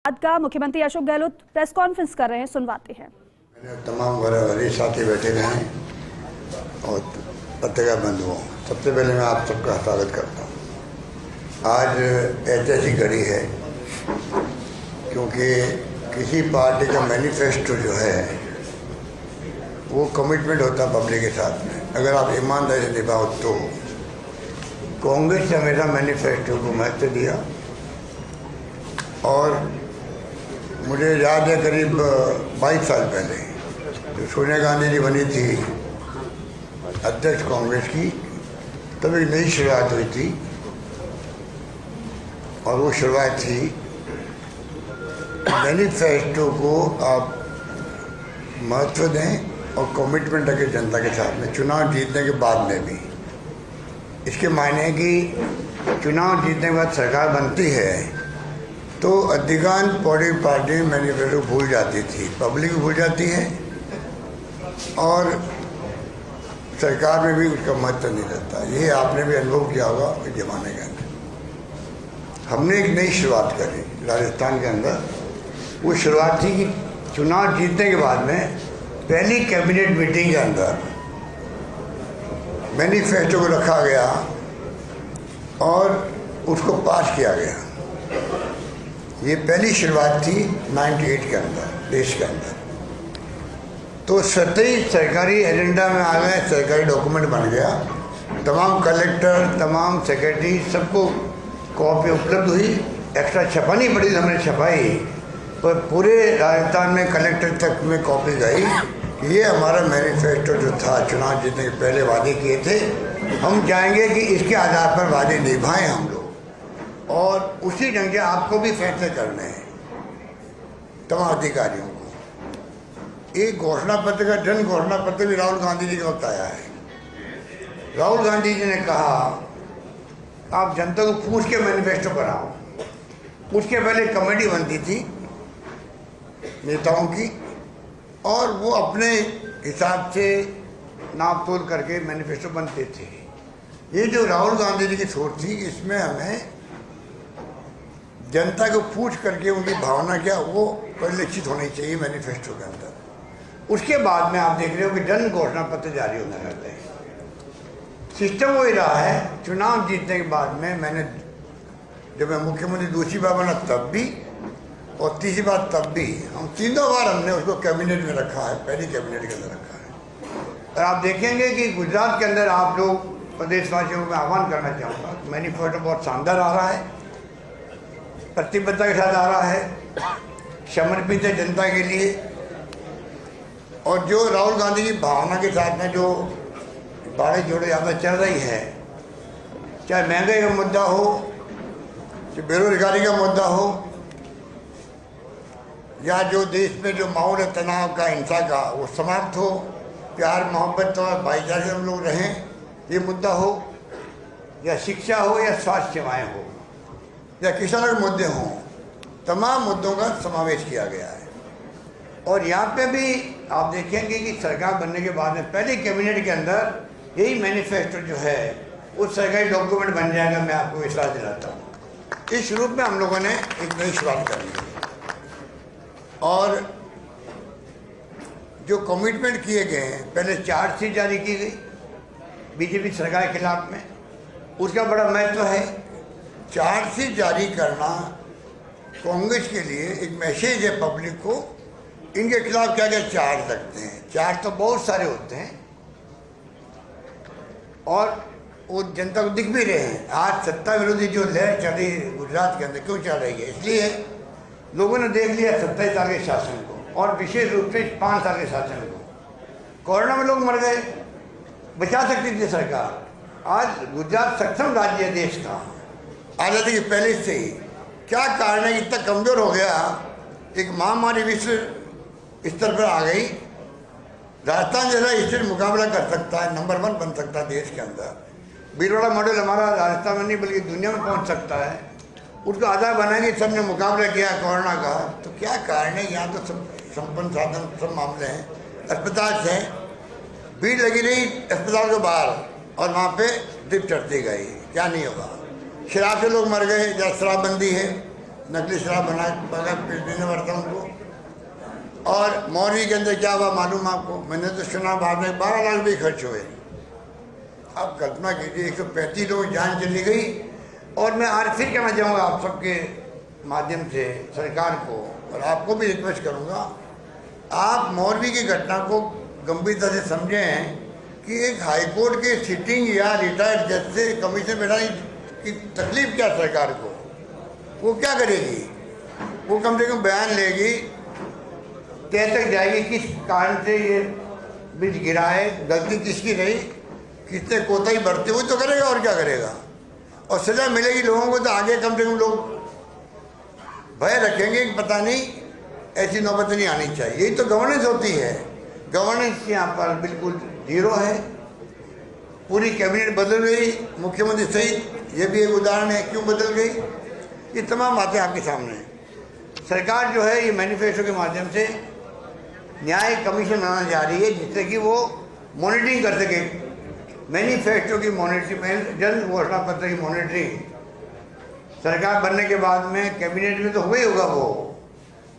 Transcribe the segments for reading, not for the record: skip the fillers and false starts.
बाद का मुख्यमंत्री अशोक गहलोत प्रेस कॉन्फ्रेंस कर रहे हैं, सुनवाते हैं। तमाम वरिष्ठ साथी बैठे हुए हैं और पत्रिका बंधुओं, सबसे पहले मैं आप सबका स्वागत करता हूँ। आज ऐतिहासिक घड़ी है क्योंकि किसी पार्टी का मैनिफेस्टो जो है वो कमिटमेंट होता है पब्लिक के साथ में। अगर आप ईमानदारी से निभाओ तो कांग्रेस ने हमेशा मैनिफेस्टो को महत्व दिया और मुझे याद है करीब 22 साल पहले जो सोनिया गांधी जी बनी थी अध्यक्ष कांग्रेस की, तब एक नई शुरुआत हुई थी और वो शुरुआत थी मैनिफेस्टो को आप महत्व दें और कमिटमेंट रखें जनता के साथ में चुनाव जीतने के बाद में भी। इसके मायने है कि चुनाव जीतने के बाद सरकार बनती है तो अधिकांश पॉलिटिकल पार्टी मैनिफेस्टो भूल जाती थी, पब्लिक भूल जाती है और सरकार में भी उसका महत्व नहीं रहता। ये आपने भी अनुभव किया होगा इस जमाने के अंदर। हमने एक नई शुरुआत करी राजस्थान के अंदर। वो शुरुआत थी कि चुनाव जीतने के बाद में पहली कैबिनेट मीटिंग के अंदर मैनिफेस्टो को रखा गया और उसको पास किया गया। ये पहली शुरुआत थी 98 के अंदर देश के अंदर। तो सतही सरकारी एजेंडा में आ गए, सरकारी डॉक्यूमेंट बन गया। तमाम कलेक्टर, तमाम सेक्रेटरी सबको कॉपी उपलब्ध हुई। एक्स्ट्रा छपानी पड़ी, हमने छपाई, पर पूरे राजस्थान में कलेक्टर तक में कॉपी गई। ये हमारा मैनिफेस्टो जो था चुनाव जीतने के पहले वादे किए थे, हम चाहेंगे कि इसके आधार पर वादे निभाएं हम लोग और उसी ढंग से आपको भी फैसले करने हैं तमाम अधिकारियों को। एक घोषणा पत्र का जन घोषणा पत्र भी राहुल गांधी जी का बताया है। राहुल गांधी जी ने कहा आप जनता को पूछ के मैनिफेस्टो बनाओ। उसके पहले कमेटी बनती थी नेताओं की और वो अपने हिसाब से नाप तोल करके मैनिफेस्टो बनते थे। ये जो राहुल गांधी जी की सोच थी, इसमें हमें जनता को पूछ करके उनकी भावना क्या वो परिलक्षित होनी चाहिए मैनिफेस्टो के अंदर। उसके बाद में आप देख रहे हो कि जन घोषणा पत्र जारी होने लगते हैं। सिस्टम वही रहा है। चुनाव जीतने के बाद में मैंने जब मैं मुख्यमंत्री दूसरी बार बना तब भी और तीसरी बार तब भी, हम तीनों बार हमने उसको कैबिनेट में रखा है, पहली कैबिनेट के अंदर रखा है। और आप देखेंगे कि गुजरात के अंदर आप लोग प्रदेशवासियों को मैं आह्वान करना चाहूँगा, मैनिफेस्टो बहुत शानदार आ रहा है, प्रतिबद्धता के साथ आ रहा है, समर्पित है जनता के लिए। और जो राहुल गांधी की भावना के साथ में जो बाड़े जोड़े ज़्यादा चल रही है, चाहे महंगाई का मुद्दा हो, चाहे बेरोजगारी का मुद्दा हो, या जो देश में जो माहौल है तनाव का, हिंसा का, वो समाप्त हो, प्यार मोहब्बत और भाईचारे से हम लोग रहें, ये मुद्दा हो, या शिक्षा हो या स्वास्थ्य सेवाएँ हो या किसानों के मुद्दे हों, तमाम मुद्दों का समावेश किया गया है। और यहाँ पे भी आप देखेंगे कि सरकार बनने के बाद में पहले कैबिनेट के अंदर यही मैनिफेस्टो जो है वो सरकारी डॉक्यूमेंट बन जाएगा। मैं आपको विश्वास दिलाता हूँ। इस रूप में हम लोगों ने एक नई शुरुआत करनी है और जो कमिटमेंट किए गए हैं, पहले चार्जशीट जारी की गई बीजेपी सरकार के खिलाफ में, उसका बड़ा महत्व है। चार्जशीट जारी करना कांग्रेस के लिए एक मैसेज है पब्लिक को, इनके खिलाफ क्या क्या चार्ज लगते हैं। चार्ज तो बहुत सारे होते हैं और वो जनता को दिख भी रहे हैं। आज सत्ता विरोधी जो लहर चल रही है गुजरात के अंदर, क्यों चल रही है? इसलिए लोगों ने देख लिया 27 साल के शासन को और विशेष रूप से 5 साल के शासन को। कोरोना में लोग मर गए, बचा सकती थी सरकार। आज गुजरात सक्षम राज्य है देश का, आज़ादी के पहले से ही। क्या कारण है इतना कमज़ोर हो गया? एक महामारी विश्व स्तर पर आ गई। राजस्थान जैसा स्टेट मुकाबला कर सकता है, नंबर 1 बन सकता है देश के अंदर। भीलवाड़ा मॉडल हमारा राजस्थान में नहीं बल्कि दुनिया में पहुंच सकता है। उसको आधार बनाएंगे, सबने मुकाबला किया कोरोना का। तो क्या कारण है? यहाँ तो सब संपन्न साधन सब मामले हैं। अस्पताल से भीड़ लगी रही अस्पताल के बाहर और वहाँ पे ड्रिप चढ़ती गई, क्या नहीं होगा। शराब से लोग मर गए, जहाँ शराबबंदी है, नकली शराब बना पीने पड़ता उनको। और मौलवी के अंदर क्या हुआ मालूम आपको? मैंने तो सुना बाद में 12 लाख भी खर्च हुए। अब कल्पना कीजिए 135 लोगों की जान चली गई। और मैं आज फिर कहना चाहूँगा आप सबके माध्यम से सरकार को, और आपको भी रिक्वेस्ट करूँगा, आप मौलवी की घटना को गंभीरता से समझें कि एक हाईकोर्ट के सिटिंग या रिटायर्ड जज से कमीशन बैठाने की तकलीफ क्या सरकार को? वो क्या करेगी? वो कम से कम बयान लेगी, तय तक जाएगी किस कारण से ये ब्रिज गिरा है, गलती किसकी रही, किसने कोताही बरती, वो तो करेगा और क्या करेगा। और सजा मिलेगी लोगों को तो आगे कम से कम लोग भय रखेंगे कि पता नहीं ऐसी नौबत नहीं आनी चाहिए। यही तो गवर्नेंस होती है। गवर्नेंस यहाँ पर बिल्कुल जीरो है। पूरी कैबिनेट बदल गई, मुख्यमंत्री सहित। ये भी एक उदाहरण है क्यों बदल गई। ये तमाम बातें आपके सामने हैं। सरकार जो है ये मैनिफेस्टो के माध्यम से न्याय कमीशन बनाना जा रही है, जिससे कि वो मॉनिटरिंग कर सके। मैनिफेस्टो की मॉनिटरिंग, जन घोषणा पत्र की मॉनिटरिंग सरकार बनने के बाद में कैबिनेट में तो हुआ ही होगा वो।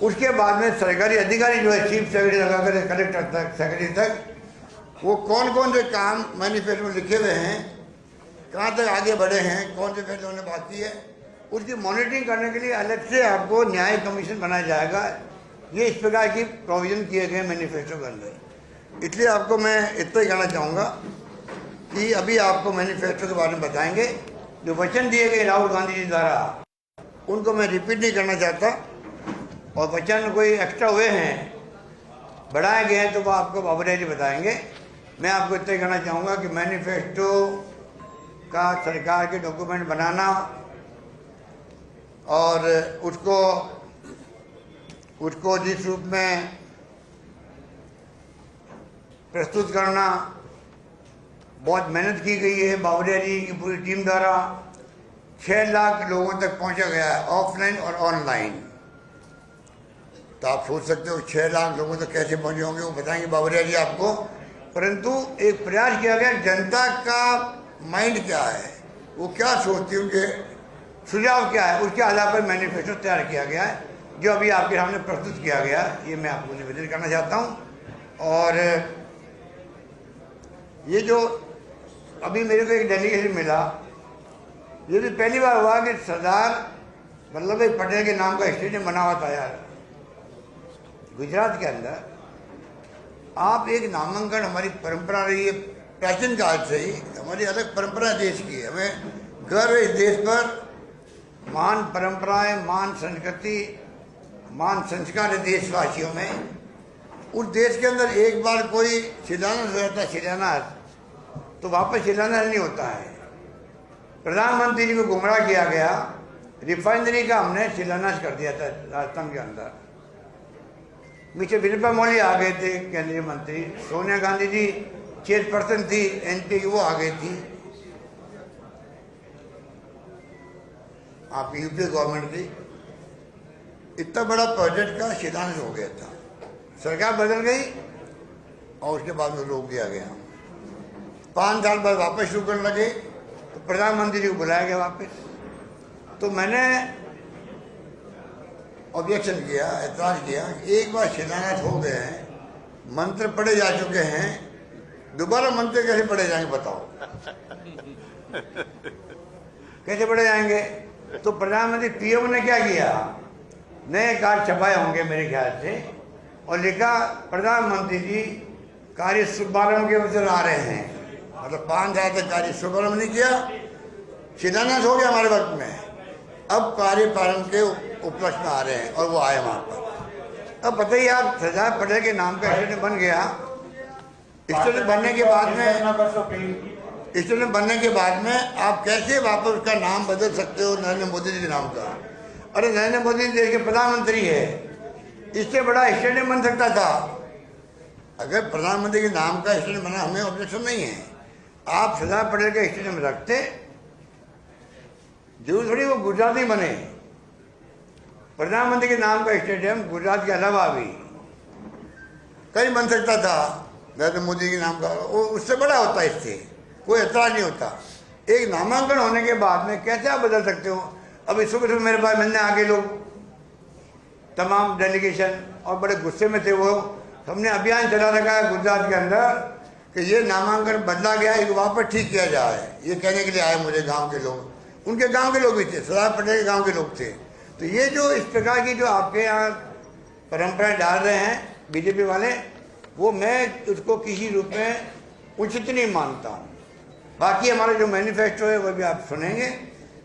उसके बाद में सरकारी अधिकारी जो है चीफ सेक्रेटरी लगाकर कलेक्टर तक, सेक्रेटरी तक, वो कौन कौन से काम मैनिफेस्टो में लिखे हुए हैं, कहाँ तक आगे बढ़े हैं, कौन से फैसले होने बाकी है, उसकी मॉनिटरिंग करने के लिए अलग से आपको न्याय कमीशन बनाया जाएगा। ये इस प्रकार की प्रोविजन किए गए मैनिफेस्टो के अंदर। इसलिए आपको मैं इतना ही कहना चाहूँगा कि अभी आपको मैनिफेस्टो के बारे में बताएंगे। जो वचन दिए गए राहुल गांधी जी द्वारा, उनको मैं रिपीट नहीं करना चाहता। और वचन कोई एक्स्ट्रा हुए हैं, बढ़ाए गए हैं, तो वो आपको बाबूराय जी बताएंगे। मैं आपको इतना ही कहना चाहूँगा कि मैनिफेस्टो का सरकार के डॉक्यूमेंट बनाना और उसको जिस रूप में प्रस्तुत करना, बहुत मेहनत की गई है बाबूराय जी की पूरी टीम द्वारा। 6 लाख लोगों तक पहुंचा गया है, ऑफलाइन और ऑनलाइन। तो आप सोच सकते हो 6 लाख लोगों तक कैसे पहुंचे होंगे, वो बताएंगे बाबूराय जी आपको। परंतु एक प्रयास किया गया, जनता का माइंड क्या है, वो क्या सोचती है, उनके सुझाव क्या है, उसके आधार पर मैनिफेस्टो तैयार किया गया है, जो अभी आपके सामने प्रस्तुत किया गया। ये मैं आपको निवेदन करना चाहता हूँ। और ये जो अभी मेरे को एक डेलीगेशन मिला, ये भी पहली बार हुआ कि सरदार वल्लभ भाई पटेल के नाम का स्टेडियम बना हुआ था यार गुजरात के अंदर। आप एक नामांकन, हमारी परंपरा रही है प्राचीन काल से ही, हमारी अलग परंपरा देश की है। हमें गर्व है इस देश पर। महान परंपराएं, महान संस्कृति, महान संस्कार है देशवासियों में। उस देश के अंदर एक बार कोई शिलान्यास हो जाता है, शिलान्यास, तो वापस शिलान्यास नहीं होता है। प्रधानमंत्री जी को गुमराह किया गया, रिफाइनरी का हमने शिलान्यास कर दिया था राजस्थान के अंदर। मिस्टर विनोबा मोली आ गए थे केंद्रीय मंत्री, सोनिया गांधी जी चेयरपर्सन थी एनपी की, वो आ गई थी। आपकी यूपी गवर्नमेंट थी। इतना बड़ा प्रोजेक्ट का शिलान्यास हो गया था, सरकार बदल गई और उसके बाद में रोक दिया गया। 5 साल बाद वापस शुरू करने लगे तो प्रधानमंत्री जी को बुलाया गया वापस। तो मैंने ऑब्जेक्शन किया, ऐतराज किया कि एक बार शिलान्यास हो गए हैं, मंत्र पढ़े जा चुके हैं, दोबारा मंत्र कैसे पढ़े जाएंगे बताओ। कैसे पढ़े जाएंगे? तो प्रधानमंत्री पीएम ने क्या किया, नए कार्ड छपाए होंगे मेरे ख्याल से, और लिखा प्रधानमंत्री जी कार्य शुभारंभ के अवसर आ रहे हैं। मतलब 5 साल तक कार्य शुभारंभ नहीं किया, शिलान्यास हो गया हमारे वक्त में, अब कार्य प्रारंभ के उपलक्ष्य में आ रहे हैं, और वो आए वहाँ पर। अब बताइए आप, सरदार पटेल के नाम का स्टेडियम बन गया। स्टेडियम बनने के बाद में आप कैसे वापस उसका नाम बदल सकते हो नरेंद्र मोदी जी के नाम का? अरे नरेंद्र मोदी जी देश के प्रधानमंत्री है, इससे बड़ा स्टेडियम बन सकता था। अगर प्रधानमंत्री के नाम का स्टेडियम बना, हमें ऑब्जेक्शन नहीं है। आप सरदार पटेल के स्टेडियम रखते, जरूर थोड़ी वो गुजरात में बने। प्रधानमंत्री के नाम का स्टेडियम गुजरात के अलावा भी कहीं बन सकता था नरेंद्र मोदी के नाम का, वो उससे बड़ा होता, इससे कोई एतराज नहीं होता। एक नामांकन होने के बाद में कैसे आप बदल सकते हो? अब इस सुबह मेरे पास मिलने आगे लोग तमाम डेलीगेशन और बड़े गुस्से में थे वो। हमने अभियान चला रखा है गुजरात के अंदर कि ये नामांकन बदला गया, एक वापस ठीक किया जाए। ये कहने के लिए आए मुझे गांव के लोग, उनके गांव के लोग भी थे, सरदार पटेल के गांव के लोग थे। तो ये जो इस प्रकार की जो आपके यहाँ परंपराएं डाल रहे हैं बीजेपी वाले, वो मैं उसको किसी रूप में उचित नहीं मानता हूँ। बाकी हमारा जो मैनिफेस्टो है वो भी आप सुनेंगे,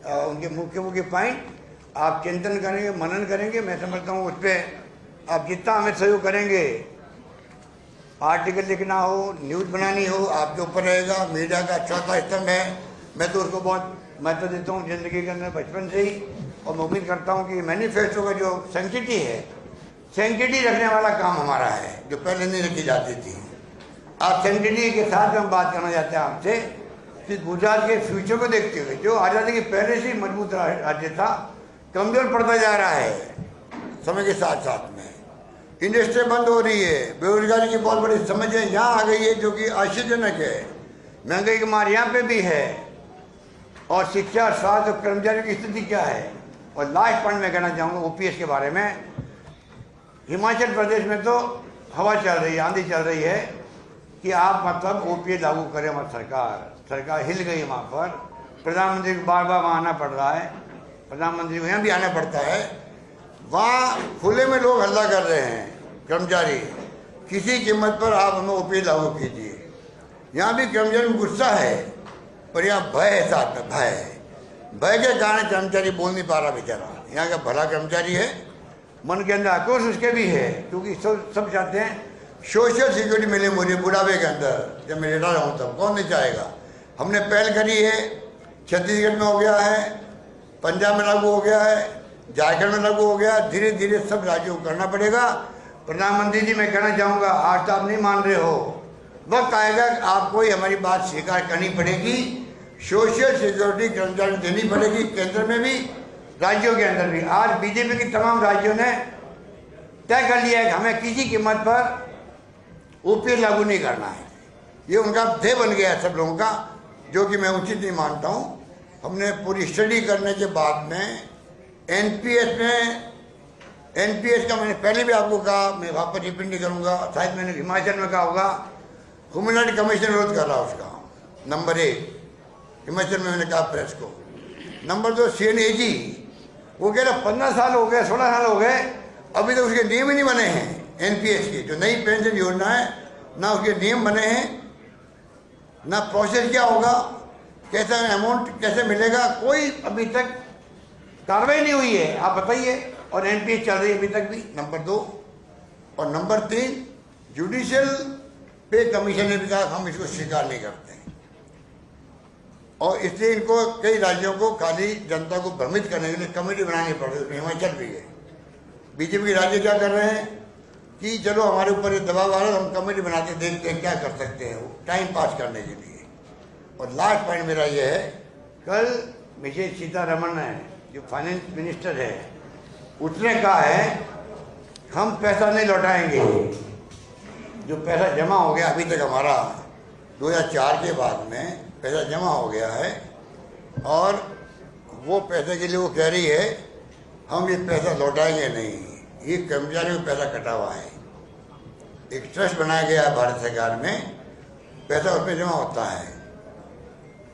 उनके मुख्य मुख्य पॉइंट आप चिंतन करेंगे, मनन करेंगे। मैं समझता हूँ उस पर आप जितना हमें सहयोग करेंगे, आर्टिकल लिखना हो, न्यूज़ बनानी हो, आपके ऊपर रहेगा। मीडिया का चौथा स्तंभ है, मैं तो उसको बहुत महत्व देता हूँ जिंदगी के अंदर बचपन से ही। और मैं उम्मीद करता हूँ कि मैनिफेस्टो का जो सेंसिटी है, सेंसिटी रखने वाला काम हमारा है, जो पहले नहीं रखी जाती थी। आप सेंसिटी के साथ हम बात करना चाहते हैं आपसे कि गुजरात के फ्यूचर को देखते हुए, जो आज़ादी के पहले से ही मजबूत राज्य था, कमजोर पड़ता जा रहा है समय के साथ साथ में। इंडस्ट्री बंद हो रही है, बेरोजगारी की बहुत बड़ी समस्या यहाँ आ गई है जो कि आश्चर्यजनक है। महंगाई की मार यहाँ पे भी है, और शिक्षा, स्वास्थ्य और कर्मचारियों की स्थिति क्या है। और लास्ट पॉइंट मैं कहना चाहूँगा ओपीएस के बारे में। हिमाचल प्रदेश में तो हवा चल रही है, आंधी चल रही है कि आप मतलब ओपीएस लागू करें। हमारी सरकार हिल गई वहाँ पर। प्रधानमंत्री को बार बार वहाँ आना पड़ रहा है, प्रधानमंत्री को यहाँ भी आना पड़ता है। वहाँ खुले में लोग हल्ला कर रहे हैं, कर्मचारी, किसी कीमत पर आप हमें ओपीएस लागू कीजिए। यहाँ भी कर्मचारी में गुस्सा है, पर यहाँ भय है, साथ में भय के कारण कर्मचारी बोल नहीं पा रहा बेचारा। यहाँ का भला कर्मचारी है, मन के अंदर आक्रोश उसके भी है, क्योंकि सब चाहते हैं सोशल सिक्योरिटी मिले मुझे बुढ़ापे के अंदर, जब मैं रिटायर हूँ तब। कौन नहीं चाहेगा। हमने पहल करी है, छत्तीसगढ़ में हो गया है, पंजाब में लागू हो गया है, झारखंड में लागू हो गया। धीरे धीरे सब राज्यों को करना पड़ेगा। प्रधानमंत्री जी मैं कहना चाहूँगा, आज तो आप नहीं मान रहे हो, वक्त आएगा आपको ही हमारी बात स्वीकार करनी पड़ेगी। सोशल सिक्योरिटी कर्मचारी देनी पड़ेगी, केंद्र में भी, राज्यों के अंदर भी। आज बीजेपी के तमाम राज्यों ने तय कर लिया है कि हमें किसी कीमत पर ओपीएस लागू नहीं करना है। ये उनका ध्येय बन गया है सब लोगों का, जो कि मैं उचित नहीं मानता हूँ। हमने पूरी स्टडी करने के बाद में एनपीएस का मैंने पहले भी आपको कहा, मैं वापस रिपीट नहीं करूँगा, शायद मैंने हिमाचल में कहा होगा। ह्यूमन राइट कमीशन विरोध कर रहा उसका, नंबर 1 हिमाचल में मैंने कहा प्रेस को। नंबर 2 CNAG, वो कह रहा 15 साल हो गए, 16 साल हो गए, अभी तक उसके नियम ही नहीं बने हैं। एनपीएस की जो नई पेंशन योजना है, ना उसके नियम बने हैं, ना प्रोसेस क्या होगा, कैसा अमाउंट कैसे मिलेगा, कोई अभी तक कार्रवाई नहीं हुई है। आप बताइए। और एनपीएस चल रही है अभी तक भी, नंबर 2। और नंबर 3 जुडिशियल पे कमीशन ने भी कहा हम इसको स्वीकार नहीं करते हैं। और इसलिए इनको कई राज्यों को खाली जनता को भ्रमित करने के लिए कमेटी बनानी पड़ रही है। हिमाचल भी है। बीजेपी के राज्य क्या कर रहे हैं कि चलो हमारे ऊपर ये दबाव आ रहा है, हम कमेटी बनाते देखते हैं क्या कर सकते हैं, वो टाइम पास करने के लिए। और लास्ट पॉइंट मेरा ये है, कल मिसेज सीतारमण है जो फाइनेंस मिनिस्टर है, उसने कहा है हम पैसा नहीं लौटाएंगे। जो पैसा जमा हो गया अभी तक हमारा 2004 के बाद में पैसा जमा हो गया है, और वो पैसे के लिए वो कह रही है हम ये पैसा लौटाएंगे नहीं। ये कर्मचारियों का पैसा कटा हुआ है, एक ट्रस्ट बनाया गया है भारत सरकार में, पैसा उसमें जमा होता है,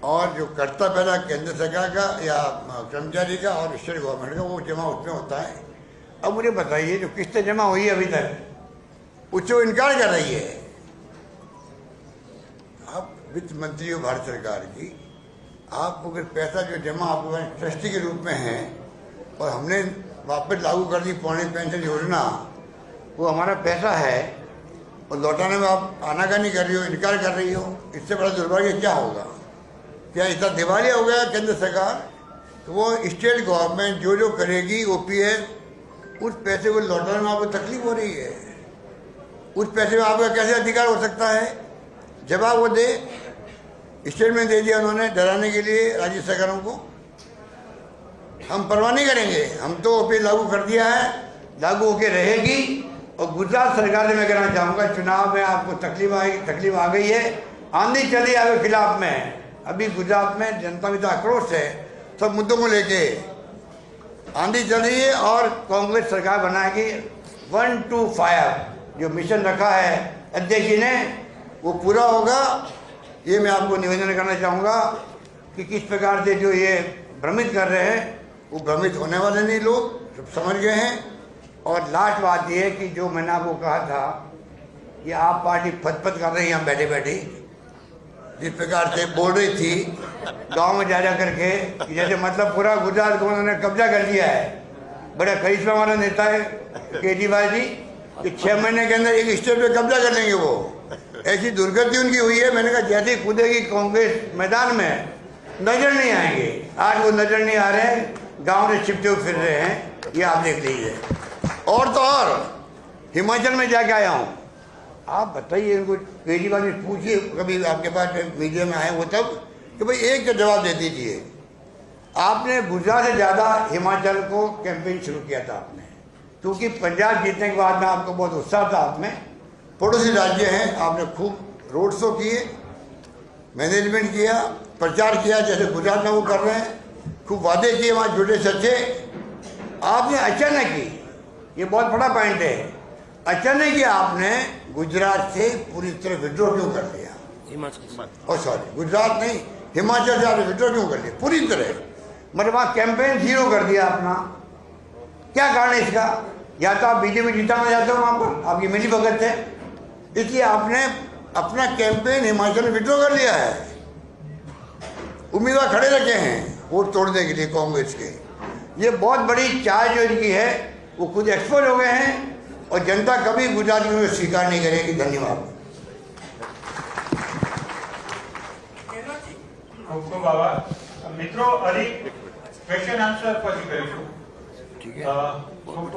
और जो कटता पैसा केंद्र सरकार का या कर्मचारी का और स्टेट गवर्नमेंट का, वो जमा उसमें होता है। अब मुझे बताइए जो किस्तें जमा हुई है अभी तक, उससे वो इनकार कर रही है। अब वित्त मंत्री हो भारत सरकार की, आप अगर पैसा जो जमा आपके ट्रस्टी के रूप में है, और हमने वापस लागू कर दी पौने पेंशन योजना, वो हमारा पैसा है, और लौटाने में आप आनाकानी कर रही हो, इनकार कर रही हो, इससे बड़ा दुर्भाग्य क्या होगा। क्या इतना दिवालिया हो गया केंद्र सरकार? तो वो स्टेट गवर्नमेंट जो करेगी ओपीएस, उस पैसे को लौटाने में आपको तकलीफ हो रही है। उस पैसे में आपका कैसे अधिकार हो सकता है? जवाब वो दे। स्टेट में दे दिया उन्होंने डराने के लिए राज्य सरकारों को। हम परवाह नहीं करेंगे, हम तो ओपीएस लागू कर दिया है, लागू होके रहेगी। और गुजरात सरकार ने मैं कहना चाहूँगा, चुनाव में आपको तकलीफ आ गई है, आंधी चली आपके खिलाफ में। अभी गुजरात में जनता में तो आक्रोश है सब मुद्दों को लेके, आंधी चल रही है और कांग्रेस सरकार बनाएगी 1 to 5 जो मिशन रखा है अध्यक्ष जी ने वो पूरा होगा। ये मैं आपको निवेदन करना चाहूँगा कि किस प्रकार से जो ये भ्रमित कर रहे हैं वो भ्रमित होने वाले नहीं, लोग सब समझ गए हैं। और लास्ट बात ये है कि जो मैंने आपको कहा था कि आप पार्टी फतफत कर रही है यहाँ बैठे बैठे, जिस प्रकार से बोल रही थी गांव में जा करके कि जैसे मतलब पूरा गुजरात को उन्होंने कब्जा कर लिया है। बड़ा करिश्मा वाला नेता है केजरीवाल जी कि 6 महीने के अंदर एक स्टेट पे कब्जा कर लेंगे वो। ऐसी दुर्गति उनकी हुई है। मैंने कहा जैसे कूदेगी कांग्रेस मैदान में नजर नहीं आएंगे। आज वो नजर नहीं आ रहे हैं, गाँव से छिपते हुए फिर रहे हैं, ये आप देख लीजिए। और तो और हिमाचल में जाके आया हूँ। आप बताइए इनको, केजरीवाल जी पूछिए कभी आपके पास मीडिया में आए वो तब कि भाई एक का जवाब दे दीजिए। आपने गुजरात से ज़्यादा हिमाचल को कैंपेन शुरू किया था आपने, क्योंकि पंजाब जीतने के बाद में आपको बहुत उत्साह था। आप में पड़ोसी राज्य हैं, आपने खूब रोड शो किए, मैनेजमेंट किया, प्रचार किया जैसे गुजरात में वो कर रहे हैं, खूब वादे किए वहाँ झूठे सच्चे। आपने अचानक ही, ये बहुत बड़ा पॉइंट है, अचानक ही आपने गुजरात से पूरी तरह विड्रॉ क्यों कर लिया? हिमाचल सॉरी गुजरात नहीं, हिमाचल से आपने विड्रॉ क्यों कर लिया पूरी तरह? मतलब वहाँ कैंपेन जीरो कर दिया अपना। क्या कारण है इसका? या तो आप बीजेपी जिताना चाहते हो वहाँ पर, आपकी मिली भगत है, इसलिए आपने अपना कैंपेन हिमाचल में विड्रॉ कर लिया है। उम्मीदवार खड़े रखे हैं वोट तोड़ने के लिए कांग्रेस के। ये बहुत बड़ी चाल जो इनकी है वो खुद एक्सपोज हो गए हैं और जनता कभी गुजरात में स्वीकार नहीं करेगी। धन्यवाद। ખૂબ ખૂબ આભાર મિત્રો. હરી ક્વેશ્ચન આન્સર પછી કરીશું. ठीक है। ખૂબ